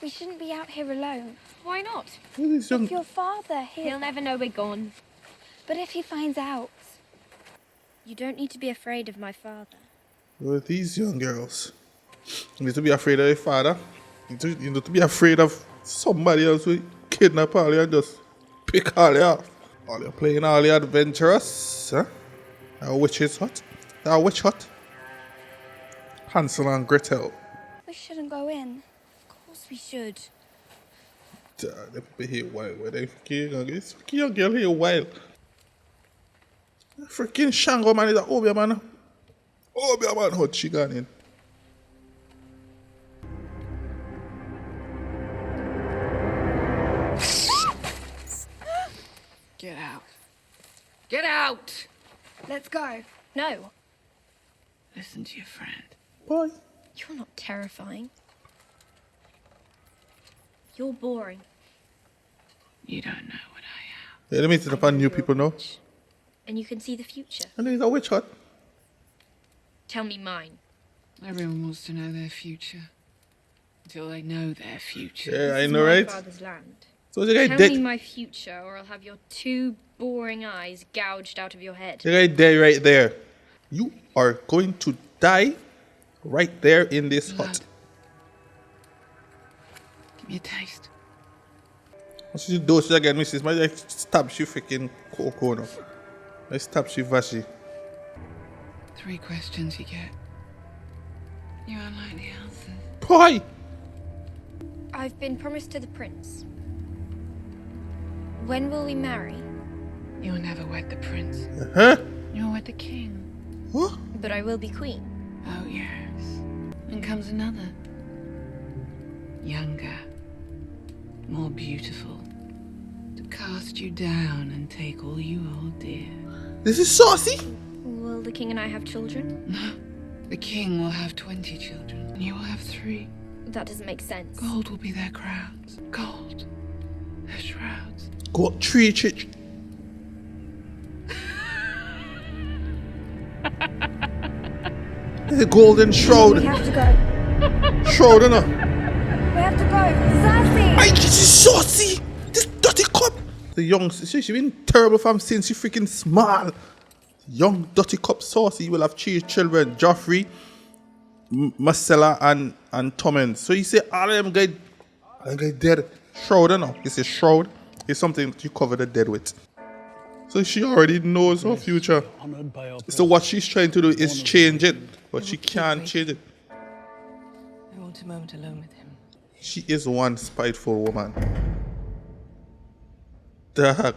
We shouldn't be out here alone. Why not? If your father, He'll never know we're gone. But if he finds out... You don't need to be afraid of my father. Well, these young girls. You need to be afraid of your father. You need to be afraid of somebody else who kidnap all you and just pick all you off. All you're playing all the adventurous. Huh? Our witch's hut. Our witch hut. Hansel and Gretel. We shouldn't go in. Of course we should. The people here wild. Where they freaking young girls? Freaking young girl here wild. Freaking Shango man is a Obia man. Obia man hut she gone in. Get out. Get out! Let's go. No, Listen to your friend. Boy. you're not terrifying. You're boring. You don't know what I am. Yeah, let me set up on new people now. And you can see the future. And there's a witch hut. Tell me mine. Everyone wants to know their future. Until they know their future. Yeah, I This is know, my right? father's land. So the guy Tell dead. me my future, or I'll have your two boring eyes gouged out of your head. The guy dead right there. You are going to die right there in this hut. Give me a taste. Once you do this again, Mrs. My stab she freaking cocoa now. I stab she vashi. 3 questions you get. You won't like the answers. Boy! I've been promised to the prince. When will we marry? You'll never wed the prince. Huh? You'll wed the king. Huh? But I will be queen. Oh, yes. Then comes another. Younger. More beautiful. To cast you down and take all you hold dear. This is saucy! Will the king and I have children? No. The king will have 20 children, and you will have 3. That doesn't make sense. Gold will be their crowns. Gold. Their shrouds. Got 3 chich. The golden shroud. We have to go. Shroud, you know. We have to go. Sassy! Ay, this is saucy! This dirty cup! The young, she been terrible from since she freaking small. Young dirty cup saucy will have 3 children, Joffrey, Marcella, and Tommen. So you say all of them guys dead. Shroud, you know. It's a shroud. It's something that you cover the dead with. So she already knows her future. So what she's trying to do is change it, but she can't change it. I want a moment alone with him. She is one spiteful woman. The heck?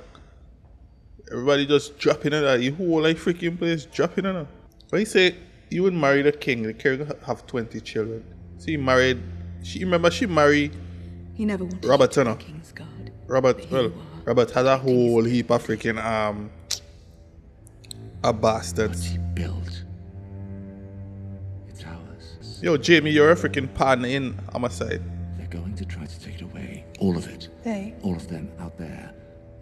Everybody just dropping in her. You whole like freaking place dropping in her. When you say you would marry the king would have 20 children. So he married, she married He never wanted Robert to be Turner. the king's guard. Robert has a whole heap of freaking bastards. He built. It's ours. Yo, Jamie, you're a freaking partner in homicide. They're going to try to take it away. All of it. They? All of them out there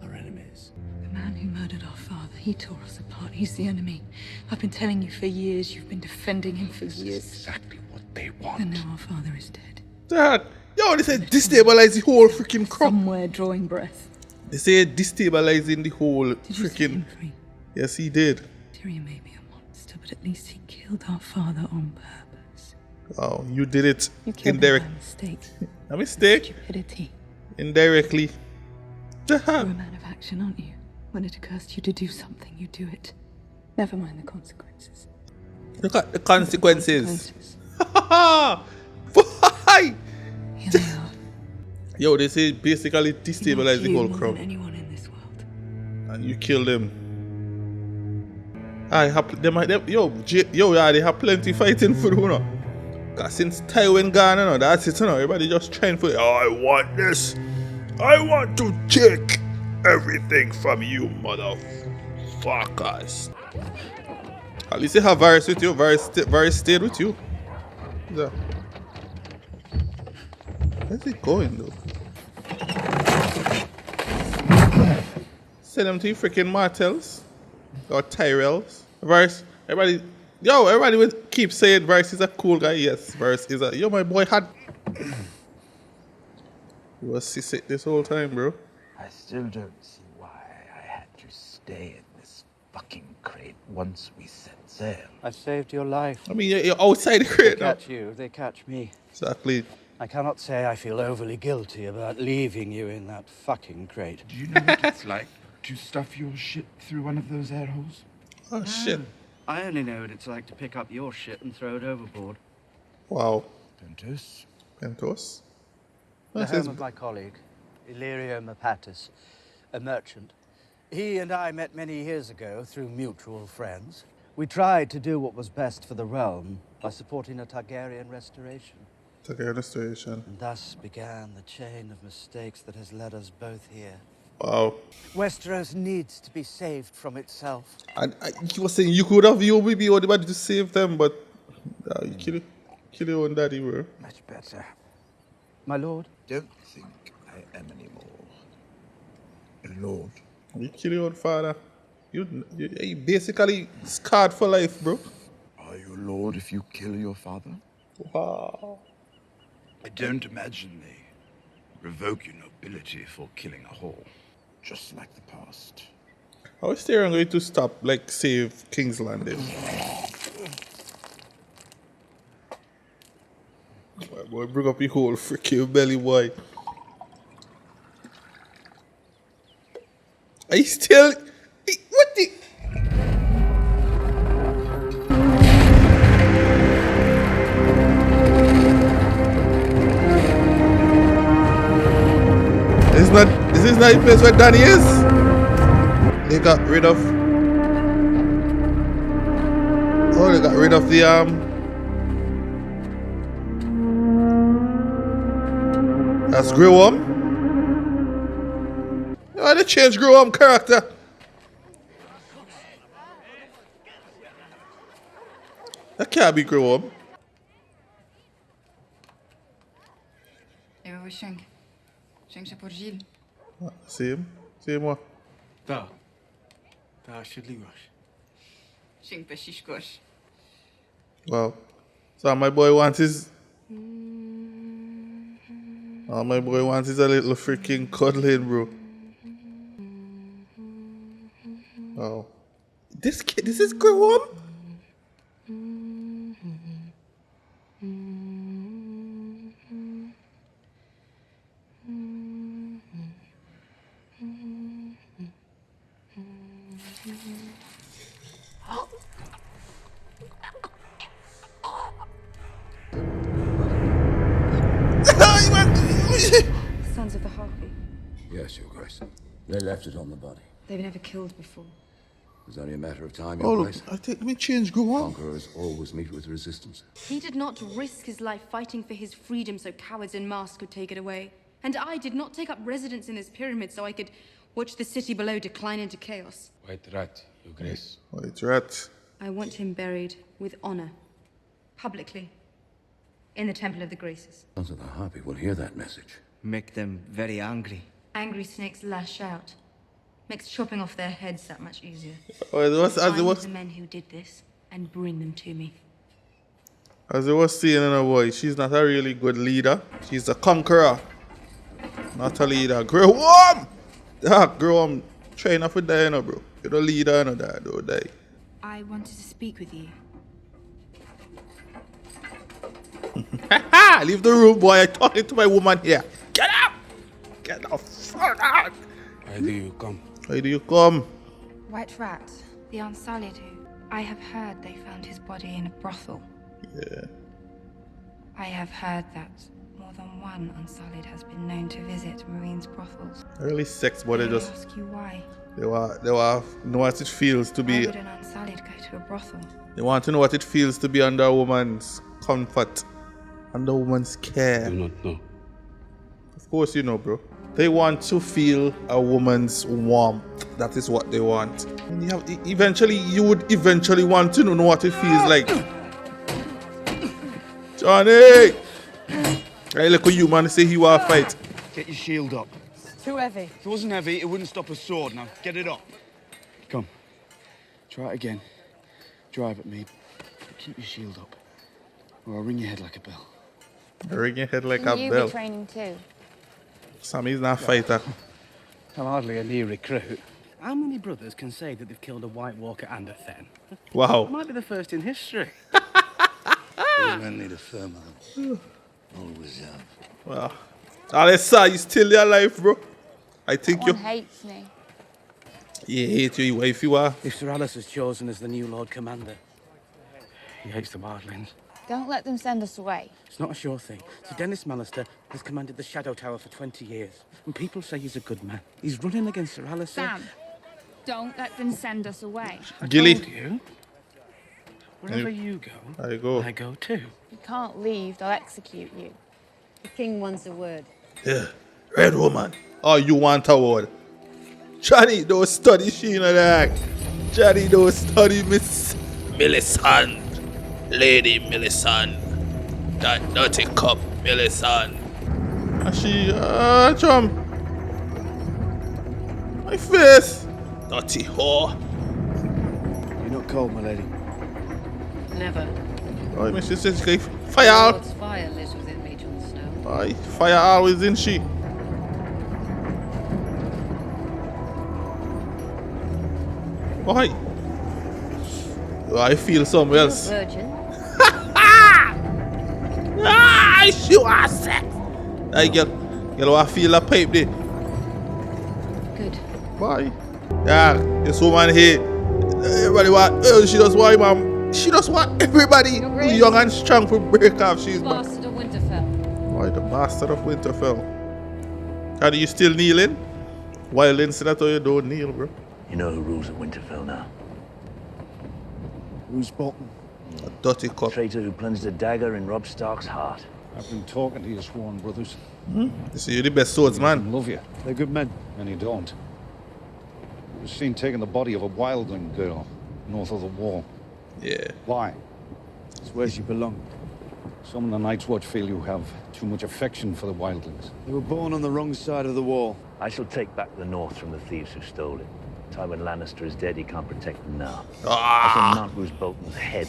are enemies. The man who murdered our father, he tore us apart. He's the enemy. I've been telling you for years. You've been defending him for years. Exactly what they want. And now our father is dead. Dad, yo, they said destabilize the whole freaking crop. Somewhere drawing breath. They say destabilizing the whole Did you set freaking. him free? Yes, he did. Tyrion may be a monster, but at least he killed our father on purpose. Oh, you did it You killed him indirectly. by mistake. A mistake? Stupidity. Indirectly. You're a man of action, aren't you? When it occurs to you to do something, you do it. Never mind the consequences. Look at the consequences. Consequences. Why? Here they are. Yo, they say basically destabilize the You whole more crowd. than anyone in this world. And you kill them. I have them, yeah, they have plenty fighting for you know. Cause since Tywin gone, you know, that's it, you know. Everybody just trying for, oh, I want this. I want to take everything from you, motherfuckers. At least you have Varys with you. Varys stayed with you. Yeah. Where's it going though? Send them to you freaking Martells or Tyrells. Varys, everybody would keep saying Varys is a cool guy. Yes, Varys is a, yo, my boy had. You was sick this whole time, bro. I still don't see why I had to stay in this fucking crate once we set sail. I saved your life. I mean, you're outside the crate They now. catch you, they catch me. Exactly. I cannot say I feel overly guilty about leaving you in that fucking crate. Do you know what it's like to stuff your shit through one of those air holes? Oh, shit. I only know what it's like to pick up your shit and throw it overboard. Wow. Pentos? Pentos. The home of my colleague, Illyrio Mapatis, a merchant. He and I met many years ago through mutual friends. We tried to do what was best for the realm by supporting a Targaryen restoration. Targaryen restoration. And thus began the chain of mistakes that has led us both here. Wow. Westeros needs to be saved from itself. And he was saying you could have you maybe or the body to save them, but you kill your own daddy, bro. Much better. My lord? Don't think I am anymore. A lord. You kill your own father. You basically scarred for life, bro. Are you a lord if you kill your father? Wow. I don't imagine they revoke your nobility for killing a whore. Just like the past. How is Tyrion going to stop, like, save King's Landing? Boy, bring up your whole freaking belly, boy. Are you still... What the... Is this not the place where Danny is? They got rid of... Oh, they got rid of the, That's Grey Worm. Oh, they changed Grey Worm character. That can't be Grey Worm. Eu Shank. Shank por Gilles. Same what? Da. Da should leave us. Shank Beshishkosh. Wow. So my boy wants his... All my boy wants is a little freaking cuddling, bro. Wow. This is Grey Worm? Sons of the Harpy. Yes, Your Grace. They left it on the body. They've never killed before. It was only a matter of time, Your Oh, Grace. I think we changed Grey Worm. Conquerors always meet with resistance. He did not risk his life fighting for his freedom so cowards in masks could take it away. And I did not take up residence in his pyramid so I could watch the city below decline into chaos. White rat, Your Grace. White rat. I want him buried with honor. Publicly. In the Temple of the Graces. Sons of the Harpy will hear that message. Make them very angry. Angry snakes lash out. Makes chopping off their heads that much easier. Oh, it was, as it Find was, the men who did this and bring them to me. as it was saying in her voice, she's not a really good leader. She's a conqueror, not a leader. Grey Worm! Grey Worm, train up with die, bro. You're the leader, no die, don't die. I wanted to speak with you. Ha! Leave the room, boy. I'm talking to my woman here. Get out! Get the fuck out! Why do you come? Why do you come? White Rat, the Unsullied who... I have heard they found his body in a brothel. Yeah. I have heard that more than one Unsullied has been known to visit Marine's brothels. Really sex, but they I just ask you why. they want know what it feels to Why be. would an Unsullied go to a brothel? They want to know what it feels to be under a woman's comfort, under a woman's care. I do not know. Of course, you know, bro. They want to feel a woman's warmth. That is what they want. And you have, eventually, you would eventually want to know what it feels like. Johnny! Hey, look at you, man. Say he want to fight. Get your shield up. It's too heavy. If it wasn't heavy, it wouldn't stop a sword. Now, get it up. Come. Try it again. Drive at me. Keep your shield up. Or I'll ring your head like a bell. Ring your head like a bell. training too. Sammy's not a fighter. I'm hardly a new recruit. How many brothers can say that they've killed a White Walker and a Fen? I Wow. might be the first in history. These men need a firm arm. Always have. Wow. Alessa, you still alive, bro? I think you. hates me. He hates you, your wife you are. If Sir Alice is chosen as the new Lord Commander, he hates the wildlings. Don't let them send us away. It's not a sure thing. Sir Dennis Mallister has commanded the Shadow Tower for 20 years, and people say he's a good man. He's running against Sir Alice. Sam, don't let them send us away. Gilly. Told you. Wherever you go, I go too. You can't leave, they'll execute you. The king wants a word. Yeah. Red woman. Oh, you want a word? Johnny, don't study Sheena Dark. Johnny, don't study Miss Millicent. Lady Millicent. That dirty cup, Millicent. And she, chum. My face. Dirty whore. You're not cold, my lady. Never. Oh, Miss says she fire out. God's fire lives within me, Jon Snow. Aye, fire always in she. Why? I feel somewhere else. Virgin. Ah, she was sex. Hey, girl, I feel a pipe there. Good. Why? Yeah, this woman here. Everybody want. She just want mom. She just want everybody young and strong for break off. She's Bastard of Winterfell. Why the bastard of Winterfell? And you still kneeling? While in Senator, you don't kneel, bro. You know who rules at Winterfell now? Roose Bolton. A dirty cup. Traitor who plunged a dagger in Robb Stark's heart. I've been talking to your sworn brothers. You see, you're the best swordsman. Love you. They're good men. And you don't. You was seen taking the body of a wildling girl north of the wall. Yeah. Why? It's where she belonged. Some in the Night's Watch feel you have too much affection for the wildlings. They were born on the wrong side of the wall. I shall take back the North from the thieves who stole it. Tywin Lannister is dead, he can't protect them now. I shall mount Roose Bolton's head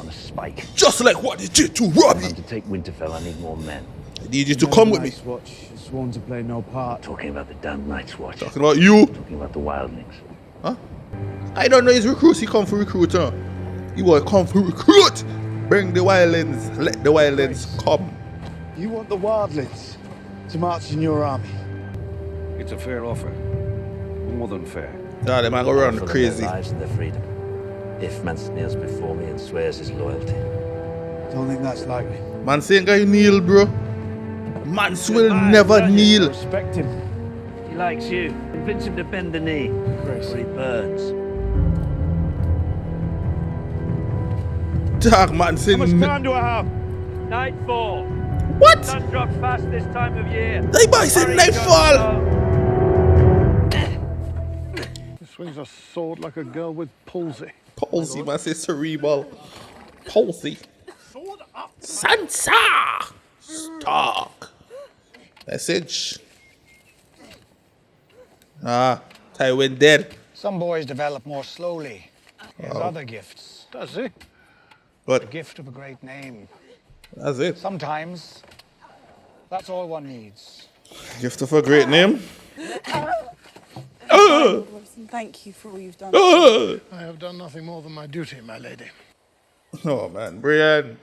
on a spike. Just like what you did to Robbie. To take Winterfell, I need more men. I need you to come with me. Night's Watch is sworn to play no part. Talking about the damn Night's Watch. Talking about you. Talking about the wildlings. Huh? I don't know his recruits. He come for recruit, huh? He will come for recruit. Bring the wildlings. Let the wildlings come. You want the wildlings to march in your army? It's a fair offer. More than fair. Yeah, they might go around For crazy. their lives and their freedom. If man kneels before me and swears his loyalty. Don't think that's likely. Man saying guy kneel, bro. Mans will never kneel. Respect him. He likes you. Convince him to bend the knee. Grace. Or he burns. Dark man saying. How much time do I have? Nightfall. What? Sun drops fast this time of year. They boy said nightfall. He swings a sword like a girl with palsy. Palsy, man say cerebral. Palsy. Sansa. Stark. Message. Ah, Tywin dead. Some boys develop more slowly. He has other gifts. Does he? What? The gift of a great name. That's it. Sometimes, that's all one needs. Gift of a great name. Thank you for all you've done. I have done nothing more than my duty, my lady. Oh man, Brian.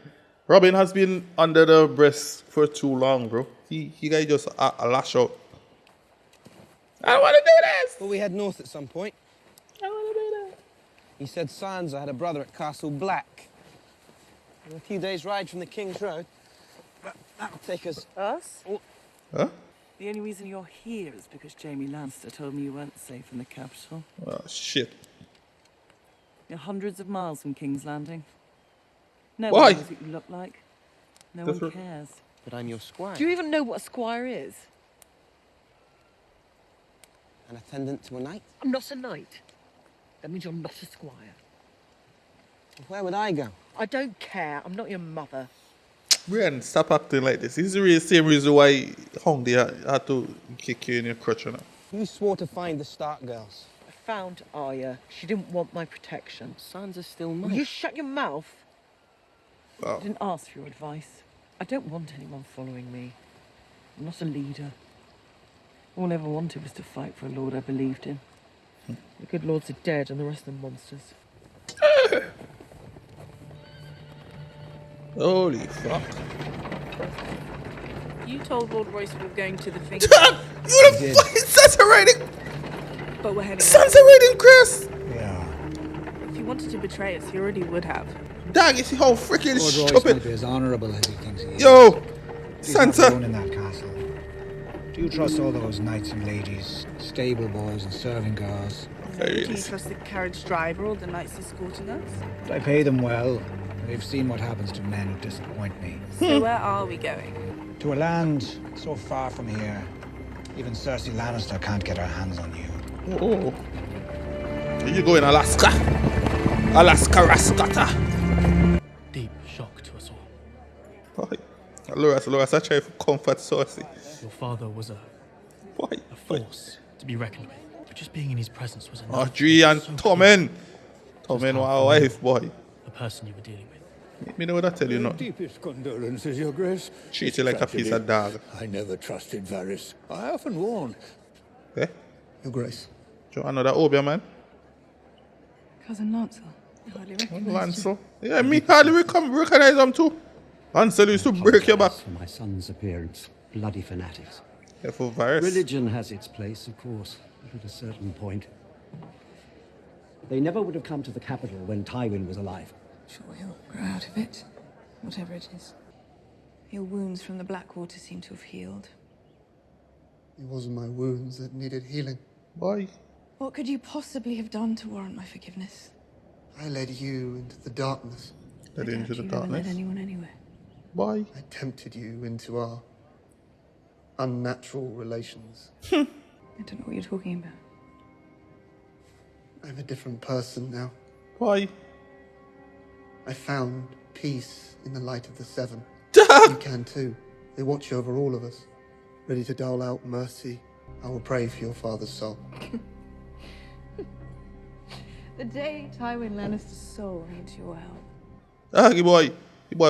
Robin has been under the breast for too long, bro. He got just a lash out. I don't want to do this. Well, we head north at some point. I want to do that. He said Sansa had a brother at Castle Black. A few days' ride from the King's Road. But that'll take us... Us? Huh? The only reason you're here is because Jaime Lannister told me you weren't safe in the capital. Oh, shit. You're hundreds of miles from King's Landing. No Why? one knows what you look like. No That's one right. cares. But I'm your squire. Do you even know what a squire is? An attendant to a knight? I'm not a knight. That means you're not a squire. Where would I go? I don't care. I'm not your mother. Brian, stop acting like this. This is the same reason why Hungry had to kick you in your crutch, you know. You swore to find the Stark girls. I found Arya. She didn't want my protection. Sansa's still mine. Will you shut your mouth? Oh. I didn't ask for your advice. I don't want anyone following me. I'm not a leader. All I ever wanted was to fight for a lord I believed in. The good lords are dead and the rest are monsters. Holy fuck. You told Lord Royce we were going to the thing. You the fucking Sansa raiding! But we're heading Sansa raiding, Chris! Yeah. If you wanted to betray us, you already would have. Dang, you see how freaking Lord Royce stupid. might be as honourable as he thinks he is. Yo! He's not Sansa! alone in that castle. Do you trust all those knights and ladies, stable boys and serving girls? Do you trust the carriage driver or the knights escorting us? I pay them well. They've seen what happens to men who disappoint me. So where are we going? To a land so far from here, even Cersei Lannister can't get her hands on you. Oh. You go in Alaska? Alaska Rascata. Deep shock to us all. Loras, I try to comfort Cersei. Your father was a force to be reckoned with. But just being in his presence was enough. Audrey and Tommen. Tommen, our wife, boy. The person you were dealing with. Me know what I tell you, not. Deepest condolences, Your Grace. Treat you like a piece of dog. I never trusted Varys. I often warned. Eh? Your Grace. Do you another Obia, man? Cousin Lancel. I hardly recognise Lancel? Yeah, me hardly recognize them too. Lancel used to break your back. For my son's appearance. Bloody fanatics. Yeah, for Varys. Religion has its place, of course, but at a certain point. They never would have come to the capital when Tywin was alive. Sure, he'll grow out of it. Whatever it is. Your wounds from the Blackwater seem to have healed. It wasn't my wounds that needed healing. Why? What could you possibly have done to warrant my forgiveness? I led you into the darkness. Led into the You never led darkness? anyone anywhere. Why? I tempted you into our unnatural relations. I don't know what you're talking about. I'm a different person now. Why? I found peace in the light of the Seven. You can too. They watch over all of us, ready to dole out mercy. I will pray for your father's soul. The day Tywin Lannister's soul needs your help. Ah, you boy,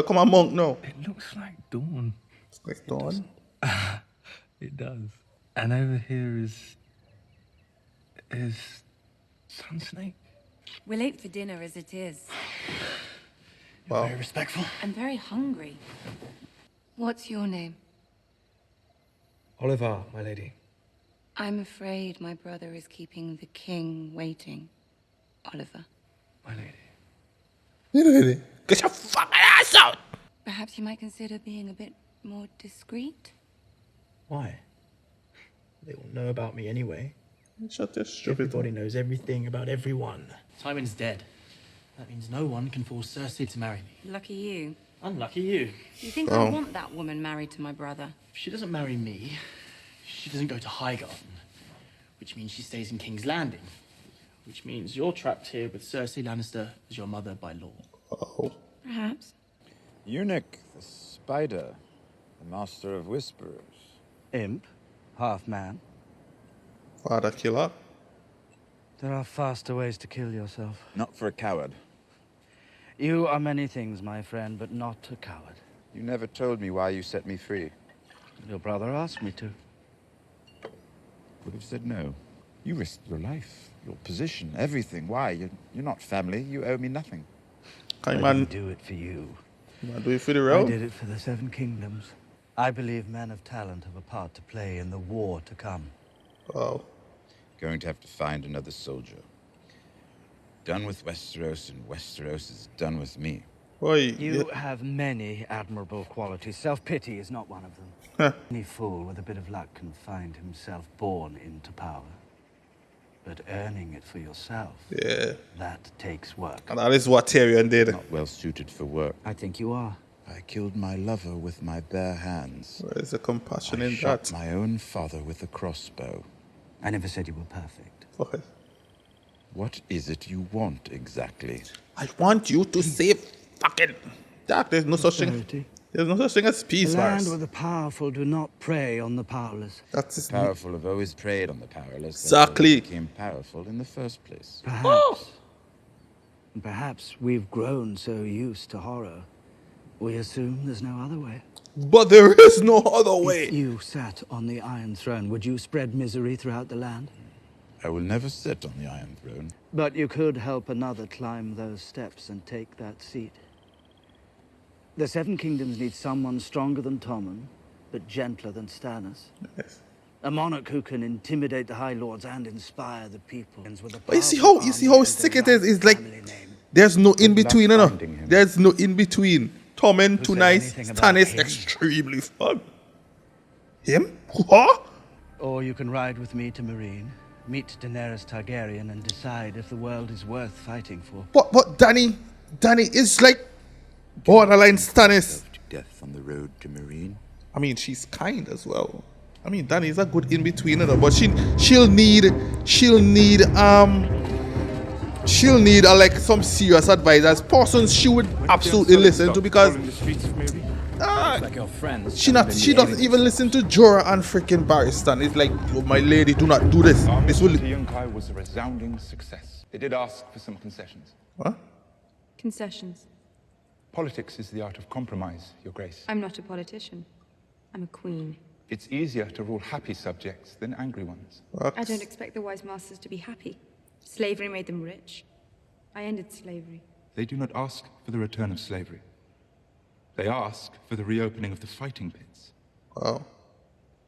come on, monk now. It looks like dawn. It's like dawn? It does. And over here is Sun Snake. We're late for dinner as it is. Wow. Very respectful. I'm very hungry. What's your name? Oliver, my lady. I'm afraid my brother is keeping the king waiting. Oliver. My lady. Lady. Get your fucking ass out! Perhaps you might consider being a bit more discreet? Why? They all know about me anyway. Shut this stupid. Everybody knows everything about everyone. Tywin's dead. That means no one can force Cersei to marry me. Lucky you. Unlucky you. You think I want that woman married to my brother? If she doesn't marry me, she doesn't go to Highgarden, which means she stays in King's Landing, which means you're trapped here with Cersei Lannister as your mother by law. Oh. Perhaps. Eunuch, the spider, the master of whisperers. Imp, half man. Father killer. There are faster ways to kill yourself. Not for a coward. You are many things, my friend, but not a coward. You never told me why you set me free. Your brother asked me to. Would have said no. You risked your life, your position, everything. Why? You're not family. You owe me nothing. I didn't do it for you. Man, do it for the realm. I did it for the Seven Kingdoms. I believe men of talent have a part to play in the war to come. Wow. Going to have to find another soldier. Done with Westeros, and Westeros is done with me. You have many admirable qualities. Self-pity is not one of them. Any fool with a bit of luck can find himself born into power. But earning it for yourself, that takes work. And that is what Tyrion did. Not well suited for work. I think you are. I killed my lover with my bare hands. Where is the compassion in shot that? my own father with a crossbow. I never said you were perfect. Okay. What is it you want exactly? I want you to save fucking. Jack, there's no such thing. There's no such thing as peace, The land Varys. where the powerful do not prey on the powerless. That's his Powerful have always preyed on the powerless. Exactly. They became powerful in the first place. Perhaps. Perhaps we've grown so used to horror, we assume there's no other way. But there is no other way. If you sat on the Iron Throne, would you spread misery throughout the land? I will never sit on the Iron Throne. But you could help another climb those steps and take that seat. The Seven Kingdoms need someone stronger than Tommen, but gentler than Stannis. Yes. A monarch who can intimidate the High Lords and inspire the people. But you see how sick it is? It's like there's no in between, you know. There's no in between. Tommen too nice, Stannis extremely fun. Him? What? Or you can ride with me to Meereen, meet Daenerys Targaryen, and decide if the world is worth fighting for. But Danny is like borderline Stannis. Death on the road to Meereen. I mean, she's kind as well. I mean, Danny is a good in between, you know, but she'll need like some serious advisors, persons she would absolutely listen to, because she doesn't even listen to Jorah and freaking Barristan. It's like, oh, my lady, do not do this. This will. Yunkai was a resounding success. They did ask for some concessions. What? Concessions. Politics is the art of compromise, Your Grace. I'm not a politician. I'm a queen. It's easier to rule happy subjects than angry ones. I don't expect the wise masters to be happy. Slavery made them rich. I ended slavery. They do not ask for the return of slavery. They ask for the reopening of the fighting pits. Wow.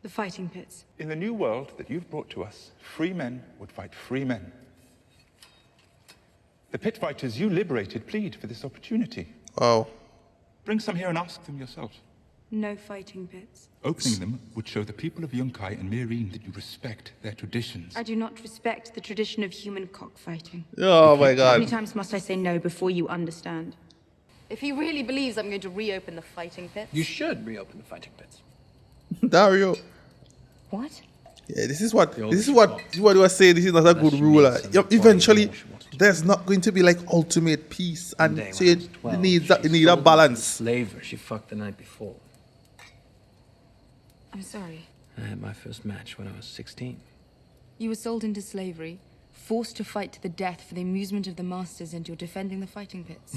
The fighting pits. In the new world that you've brought to us, free men would fight free men. The pit fighters you liberated plead for this opportunity. Wow. Bring some here and ask them yourself. No fighting pits. Opening them would show the people of Yunkai and Meereen that you respect their traditions. I do not respect the tradition of human cockfighting. Oh my God. How many times must I say no before you understand? If he really believes I'm going to reopen the fighting pits... You should reopen the fighting pits. Dario. What? Yeah, this is what you were saying. This is not a good ruler. Eventually, there's not going to be like ultimate peace, and so you need a balance. Slaver, she fucked the night before. I'm sorry. I had my first match when I was 16. You were sold into slavery, forced to fight to the death for the amusement of the masters, and you're defending the fighting pits.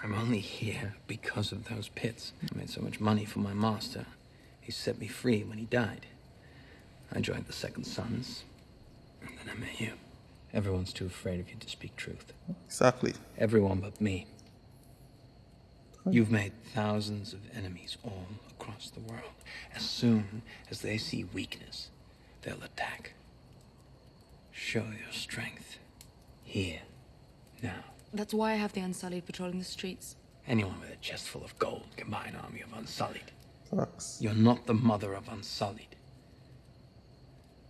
I'm only here because of those pits. I made so much money for my master. He set me free when he died. I joined the Second Sons, and then I met you. Everyone's too afraid of you to speak truth. Exactly. Everyone but me. You've made thousands of enemies all across the world. As soon as they see weakness, they'll attack. Show your strength. Here. Now. That's why I have the Unsullied patrolling the streets. Anyone with a chest full of gold can buy an army of Unsullied. Sucks. You're not the mother of Unsullied.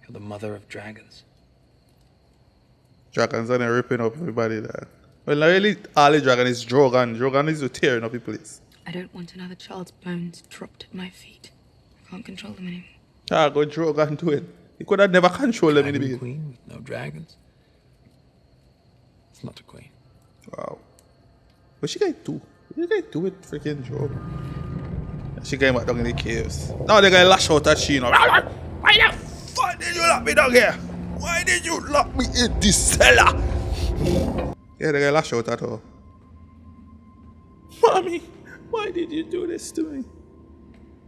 You're the mother of dragons. Dragons are ripping up everybody there. Well, not really all the dragon is Drogon. Drogon is tearing up people. I don't want another child's bones dropped at my feet. I can't control them anymore. Ah, go Drogon do it. He could have never controlled them in the beginning. Queen with no dragons. It's not a queen. Wow. What she gonna do? What you gonna do with freaking Drogon? She came back down in the caves. Now they're gonna lash out at she, you know. Why the fuck did you lock me down here? Why did you lock me in this cellar? Yeah, they're gonna lash out at her. Mommy, why did you do this to me?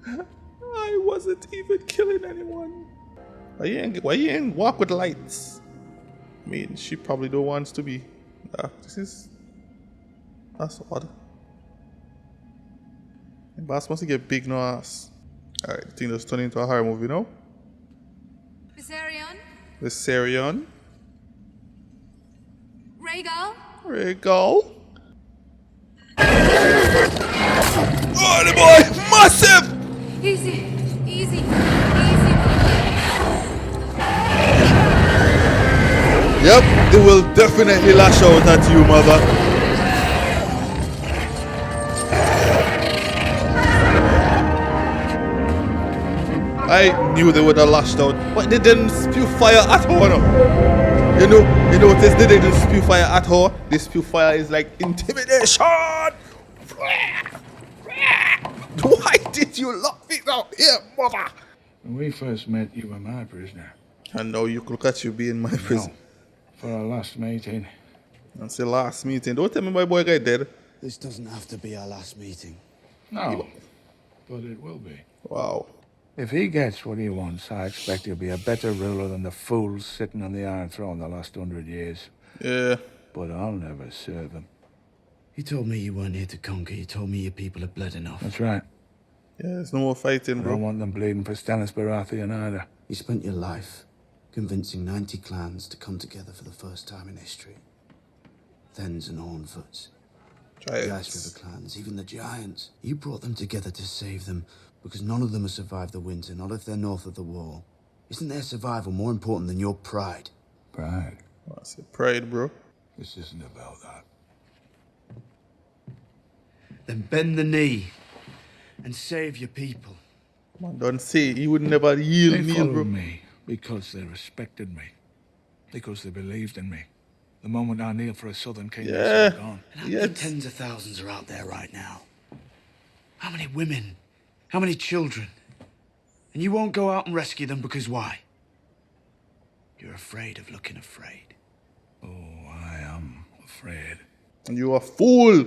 I wasn't even killing anyone. Why you ain't walk with lights? I mean, she probably don't want to be. That's odd. The boss must get big no ass. Alright, the thing just turned into a horror movie now. Viserion? Viserion. Rhaegal? Rhaegal. Oh, the boy! Massive! Easy, easy, easy. Yep, they will definitely lash out at you, mother. I knew they would have lashed out, but they didn't spew fire at her. No. You notice they didn't spew fire at her. The spew fire is like intimidation. Why did you lock me down here, mother? When we first met, you were my prisoner. I know you look at you being my prison. For our last meeting. That's the last meeting. Don't tell me my boy got dead. This doesn't have to be our last meeting. No, but it will be. Wow. If he gets what he wants, I expect he'll be a better ruler than the fools sitting on the Iron Throne the last 100 years. Yeah. But I'll never serve him. You told me you weren't here to conquer. You told me your people have bled enough. That's right. Yeah, there's no more fighting, I bro. don't want them bleeding for Stannis Baratheon either. You spent your life convincing 90 clans to come together for the first time in history. Thens and Hornfoots. The Ice River clans, even the Giants. You brought them together to save them because none of them have survived the winter, not if they're north of the wall. Isn't their survival more important than your pride? Pride? I said pride, bro. This isn't about that. Then bend the knee and save your people. Man, don't say he would never yield, They kneel, followed bro. me because they respected me. Because they believed in me. The moment I kneel for a Southern king, Yeah. they're gone. And how many tens of thousands are out there right now? How many women? How many children? And you won't go out and rescue them because why? You're afraid of looking afraid. Oh, I am afraid. And you a fool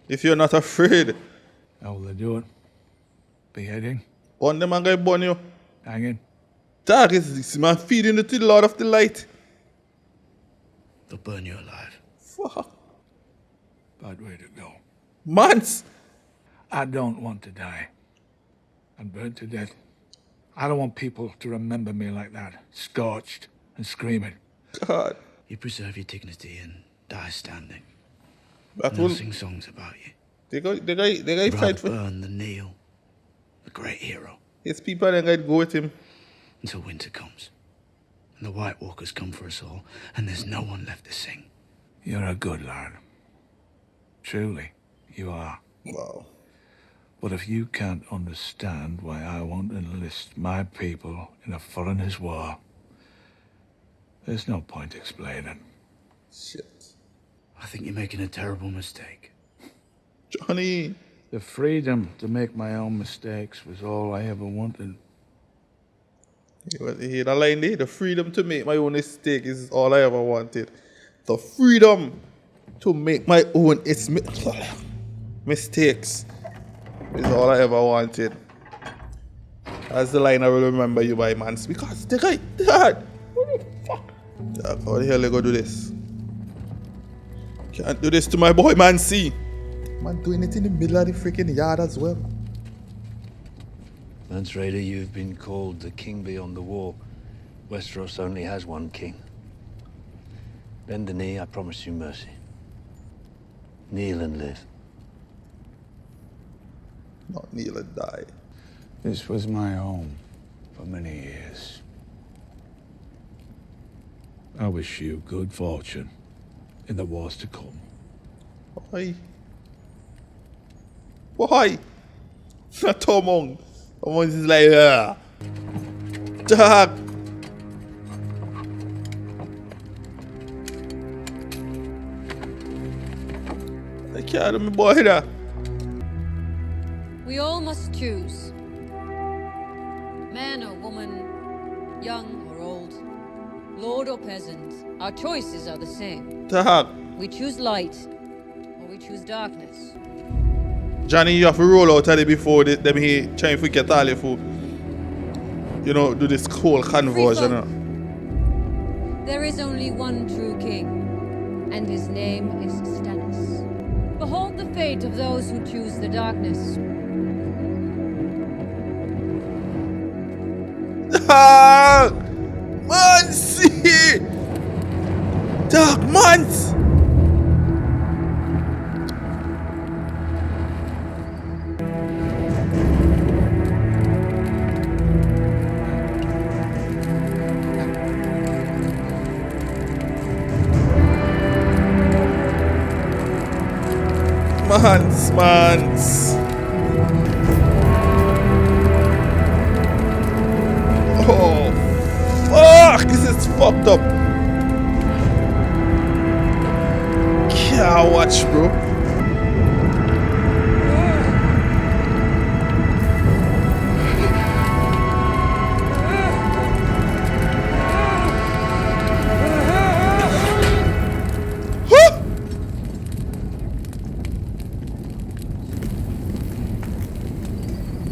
if you're not afraid. How will they do it? Beheading? On them and guy burn you. Hanging? Dog, is this man feeding it to the Lord of the Light? They'll burn you alive. Fuck. Bad way to go. Months. I don't want to die. I'm burned to death. I don't want people to remember me like that, scorched and screaming. God. You preserve your dignity and die standing. That They'll will sing songs about you. They guy fight for burn than kneel. The great hero. his people and guy go with him. Until winter comes. And the White Walkers come for us all, and there's no one left to sing. You're a good lad. Truly, you are. Wow. But if you can't understand why I won't enlist my people in a foreigner's war, there's no point explaining. Shit. I think you're making a terrible mistake. Johnny. The freedom to make my own mistakes was all I ever wanted. You hear that line there? The freedom to make my own mistake is all I ever wanted. The freedom to make my own mistakes is all I ever wanted. That's the line I will remember you by, man. Because the guy, Dad, what the fuck? Dad, how the hell they gonna do this? Can't do this to my boy, man. See, man, doing it in the middle of the freaking yard as well. Lance Raider, you've been called the king beyond the wall. Westeros only has one king. Bend the knee, I promise you mercy. Kneel and live. Not kneel and die. This was my home for many years. I wish you good fortune in the wars to come. Why? Why? Tomong. Tomong is like, Jack. I can't remember boy there. We all must choose. Man or woman, young or old, lord or peasant, our choices are the same. Jack. We choose light, or we choose darkness. Johnny, you have to roll out of it before them here trying to get all your food. You know, do this whole conversion. You know? There is only one true king, and his name is Stannis. Behold the fate of those who choose the darkness. Ah! Man, see! Dark months! Months. Oh, fuck! This is fucked up. Can't watch, bro.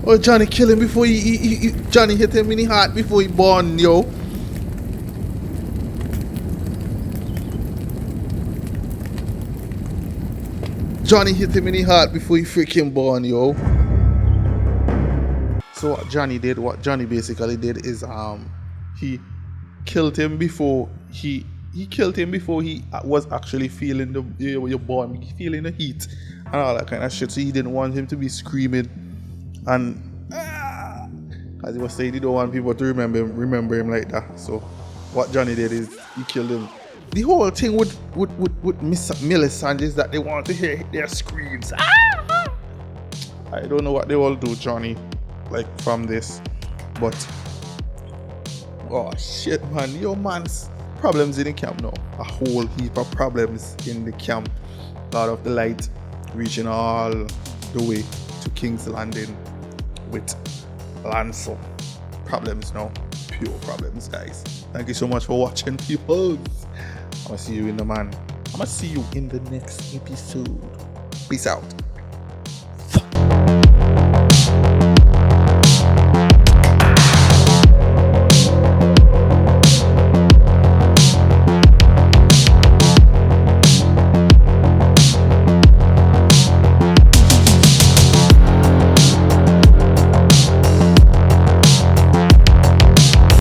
Oh, Johnny kill him before Johnny hit him in the heart before he born, yo. Johnny hit him in the heart before he freaking born, yo. So what Johnny basically did is he killed him before he killed him before he was actually feeling your born, feeling the heat and all that kind of shit. So he didn't want him to be screaming, and as he was saying, he don't want people to remember him like that. So what Johnny did is he killed him. The whole thing with Miss Millicent is that they want to hear their screams. I don't know what they all do, Johnny, like from this, but oh shit, man, yo, man's problems in the camp now. A whole heap of problems in the camp. God of the Light reaching all the way to King's Landing with Lancel. Problems now, pure problems, guys. Thank you so much for watching, people. I'm gonna see you in the next episode. Peace out.